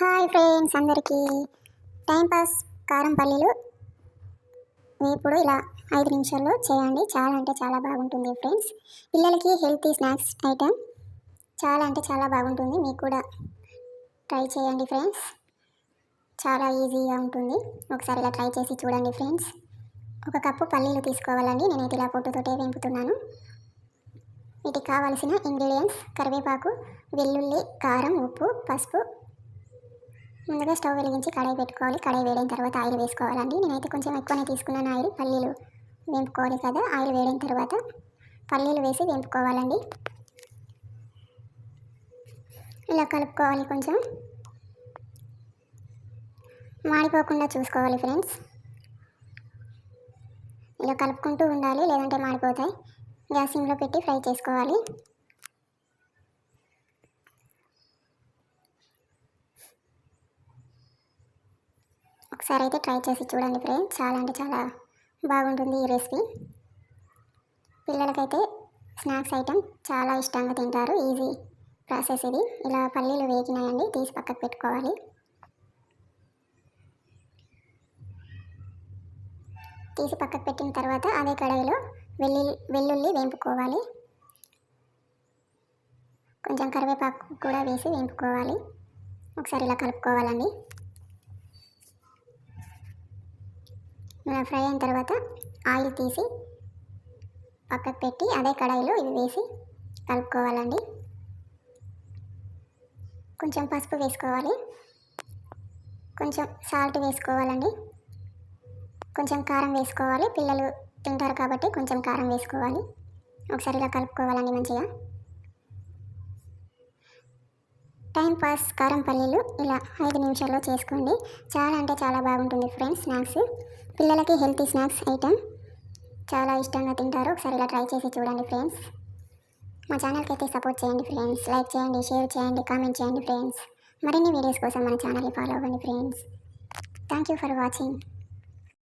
Hi friends, అందరికీ timepass కారం పల్లీలు వేపుడు ఇలా 5 నిమిషాల్లో చేయండి. చాలా అంటే చాలా బాగుంటుంది ఫ్రెండ్స్. పిల్లలకి హెల్తీ స్నాక్స్ ఐటెం చాలా అంటే చాలా బాగుంటుంది. మీకు కూడా ట్రై చేయండి ఫ్రెండ్స్. చాలా ఈజీగా ఉంటుంది. ఒకసారి ఇలా ట్రై చేసి చూడండి ఫ్రెండ్స్. 1 కప్పు పల్లీలు తీసుకోవాలండి. నేనైతే ఇలా పొట్టుతోటే వేపుతున్నాను. వీటికి కావాల్సిన ఇంగ్రీడియంట్స్: కరివేపాకు, వెల్లుల్లి, కారం, ఉప్పు, పసుపు. ముందుగా స్టవ్ వెలిగించి కడాయి పెట్టుకోవాలి. కడాయి వేడిన తర్వాత ఆయిల్ వేసుకోవాలండి. నేనైతే కొంచెం ఎక్కువనే తీసుకున్నాను ఆయిల్. పల్లీలు వేపుకోవాలి కదా. ఆయిల్ వేడిన తర్వాత పల్లీలు వేసి వేపుకోవాలండి. ఇలా కలుపుకోవాలి. కొంచెం మాడిపోకుండా చూసుకోవాలి ఫ్రెండ్స్. ఇలా కలుపుకుంటూ ఉండాలి, లేదంటే మాడిపోతాయి. గ్యాస్ సిమ్లో పెట్టి ఫ్రై చేసుకోవాలి. ఒకసారి అయితే ట్రై చేసి చూడండి ఫ్రెండ్స్. చాలా అంటే చాలా బాగుంటుంది ఈ రెసిపీ. పిల్లలకైతే స్నాక్స్ ఐటెం చాలా ఇష్టంగా తింటారు. ఈజీ ప్రాసెస్ ఇది. ఇలా పల్లీలు వేగినాయండి, తీసి పక్కకు పెట్టుకోవాలి. తీసి పక్కకు పెట్టిన తర్వాత అదే కడాయిలో వెల్లుల్లి వేపుకోవాలి. కొంచెం కరివేపాకు కూడా వేసి వేపుకోవాలి. ఒకసారి ఇలా కలుపుకోవాలండి. ఇలా ఫ్రై అయిన తర్వాత ఆయిల్ తీసి పక్కకు పెట్టి అదే కడాయిలో ఇవి వేసి కలుపుకోవాలండి. కొంచెం పసుపు వేసుకోవాలి, కొంచెం సాల్ట్ వేసుకోవాలండి, కొంచెం కారం వేసుకోవాలి. పిల్లలు తింటారు కాబట్టి కొంచెం కారం వేసుకోవాలి. ఒకసారి ఇలా కలుపుకోవాలండి మంచిగా. టైంపాస్ కారం పల్లీలు ఇలా 5 నిమిషాల్లో చేసుకోండి. చాలా అంటే చాలా బాగుంటుంది ఫ్రెండ్స్. స్నాక్స్ పిల్లలకి హెల్తీ స్నాక్స్ ఐటెం చాలా ఇష్టంగా తింటారు. ఒకసారి ఇలా ట్రై చేసి చూడండి ఫ్రెండ్స్. మా ఛానల్కి అయితే సపోర్ట్ చేయండి ఫ్రెండ్స్. లైక్ చేయండి, షేర్ చేయండి, కామెంట్ చేయండి ఫ్రెండ్స్. మరిన్ని వీడియోస్ కోసం మన ఛానల్ని ఫాలో అవ్వండి friends. Thank you for watching.